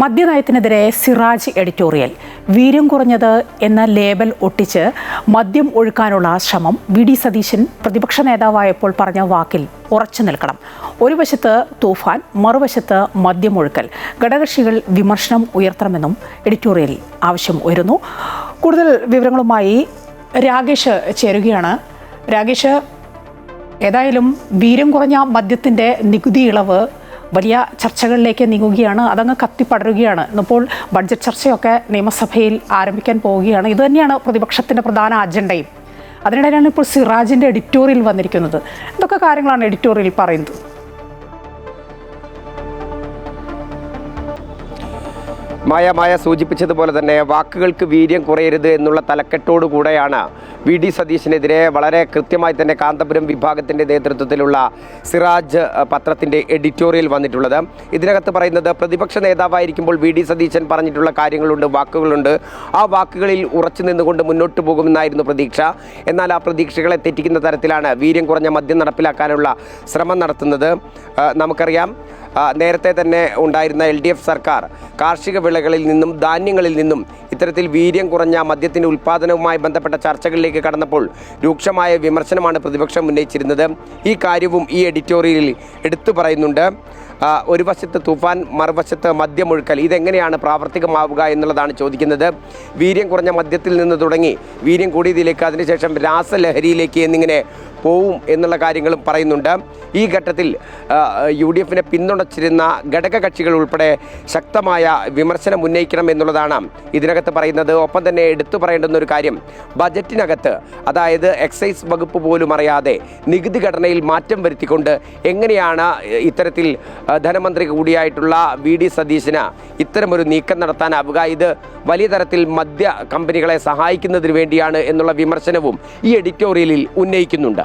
മദ്യനയത്തിനെതിരെ Siraj editorial വീര്യം കുറഞ്ഞത് എന്ന ലേബൽ ഒട്ടിച്ച് മദ്യം ഒഴുക്കാനുള്ള ശ്രമം വി.ഡി. സതീശൻ പ്രതിപക്ഷ നേതാവായപ്പോൾ പറഞ്ഞ വാക്കിൽ ഉറച്ചു നിൽക്കണം. ഒരു വശത്ത് തൂഫാൻ, മറുവശത്ത് മദ്യമൊഴുക്കൽ. ഘടകകക്ഷികൾ വിമർശനം ഉയർത്തണമെന്നും എഡിറ്റോറിയലിൽ ആവശ്യം ഉയരുന്നു. കൂടുതൽ വിവരങ്ങളുമായി രാകേഷ് ചേരുകയാണ്. രാകേഷ്, ഏതായാലും വീര്യം കുറഞ്ഞ മദ്യത്തിൻ്റെ നികുതി ഇളവ് വലിയ ചർച്ചകളിലേക്ക് നീങ്ങുകയാണ്. അതങ്ങ് കത്തിപ്പടരുകയാണ്. ഇന്നിപ്പോൾ ബഡ്ജറ്റ് ചർച്ചയൊക്കെ നിയമസഭയിൽ ആരംഭിക്കാൻ പോവുകയാണ്. ഇതുതന്നെയാണ് പ്രതിപക്ഷത്തിൻ്റെ പ്രധാന അജണ്ടയും. അതിനിടയിലാണ് ഇപ്പോൾ സിറാജിൻ്റെ എഡിറ്റോറിയൽ വന്നിരിക്കുന്നത്. എന്തൊക്കെ കാര്യങ്ങളാണ് എഡിറ്റോറിയൽ പറയുന്നത്? മായ സൂചിപ്പിച്ചതുപോലെ തന്നെ വാക്കുകൾക്ക് വീര്യം കുറയരുത് എന്നുള്ള തലക്കെട്ടോടു കൂടെയാണ് വി.ഡി. സതീശനെതിരെ വളരെ കൃത്യമായി തന്നെ കാന്തപുരം വിഭാഗത്തിൻ്റെ നേതൃത്വത്തിലുള്ള സിറാജ് പത്രത്തിൻ്റെ എഡിറ്റോറിയൽ വന്നിട്ടുള്ളത്. ഇതിനകത്ത് പറയുന്നത് പ്രതിപക്ഷ നേതാവായിരിക്കുമ്പോൾ വി.ഡി. സതീശൻ പറഞ്ഞിട്ടുള്ള കാര്യങ്ങളുണ്ട്, വാക്കുകളുണ്ട്. ആ വാക്കുകളിൽ ഉറച്ചു നിന്നുകൊണ്ട് മുന്നോട്ട് പോകുമെന്നായിരുന്നു പ്രതീക്ഷ. എന്നാൽ ആ പ്രതീക്ഷകളെ തെറ്റിക്കുന്ന തരത്തിലാണ് വീര്യം കുറഞ്ഞ മദ്യം നടപ്പിലാക്കാനുള്ള ശ്രമം നടത്തുന്നത്. നമുക്കറിയാം, നേരത്തെ തന്നെ ഉണ്ടായിരുന്ന LDF സർക്കാർ കാർഷിക വിളകളിൽ നിന്നും ധാന്യങ്ങളിൽ നിന്നും ഇത്തരത്തിൽ വീര്യം കുറഞ്ഞ മദ്യത്തിൻ്റെ ഉൽപ്പാദനവുമായി ബന്ധപ്പെട്ട ചർച്ചകളിലേക്ക് കടന്നപ്പോൾ രൂക്ഷമായ വിമർശനമാണ് പ്രതിപക്ഷം ഉന്നയിച്ചിരുന്നത്. ഈ കാര്യവും ഈ എഡിറ്റോറിയലിൽ എടുത്തു പറയുന്നുണ്ട്. ഒരു വശത്ത് തൂഫാൻ, മറുവശത്ത് മദ്യമൊഴുക്കൽ. ഇതെങ്ങനെയാണ് പ്രാവർത്തികമാവുക എന്നുള്ളതാണ് ചോദിക്കുന്നത്. വീര്യം കുറഞ്ഞ മദ്യത്തിൽ നിന്ന് തുടങ്ങി വീര്യം കൂടിയതിലേക്ക്, അതിനുശേഷം രാസലഹരിയിലേക്ക് എന്നിങ്ങനെ പോവും എന്നുള്ള കാര്യങ്ങളും പറയുന്നുണ്ട്. ഈ ഘട്ടത്തിൽ UDF-നെ പിന്തുണച്ചിരുന്ന ഘടകകക്ഷികൾ ഉൾപ്പെടെ ശക്തമായ വിമർശനം ഉന്നയിക്കണം എന്നുള്ളതാണ് ഇതിനകത്ത് പറയുന്നത്. ഒപ്പം തന്നെ എടുത്തു പറയേണ്ടുന്ന ഒരു കാര്യം, ബജറ്റിനകത്ത്, അതായത് എക്സൈസ് വകുപ്പ് പോലും അറിയാതെ നികുതി ഘടനയിൽ മാറ്റം വരുത്തിക്കൊണ്ട് എങ്ങനെയാണ് ഇത്തരത്തിൽ ധനമന്ത്രി കൂടിയായിട്ടുള്ള വി.ഡി. സതീശന് ഇത്തരമൊരു നീക്കം നടത്താനാവുക? ഇത് വലിയ തരത്തിൽ മദ്യ കമ്പനികളെ സഹായിക്കുന്നതിന് വേണ്ടിയാണ് എന്നുള്ള വിമർശനവും ഈ എഡിറ്റോറിയലിൽ ഉന്നയിക്കുന്നുണ്ട്.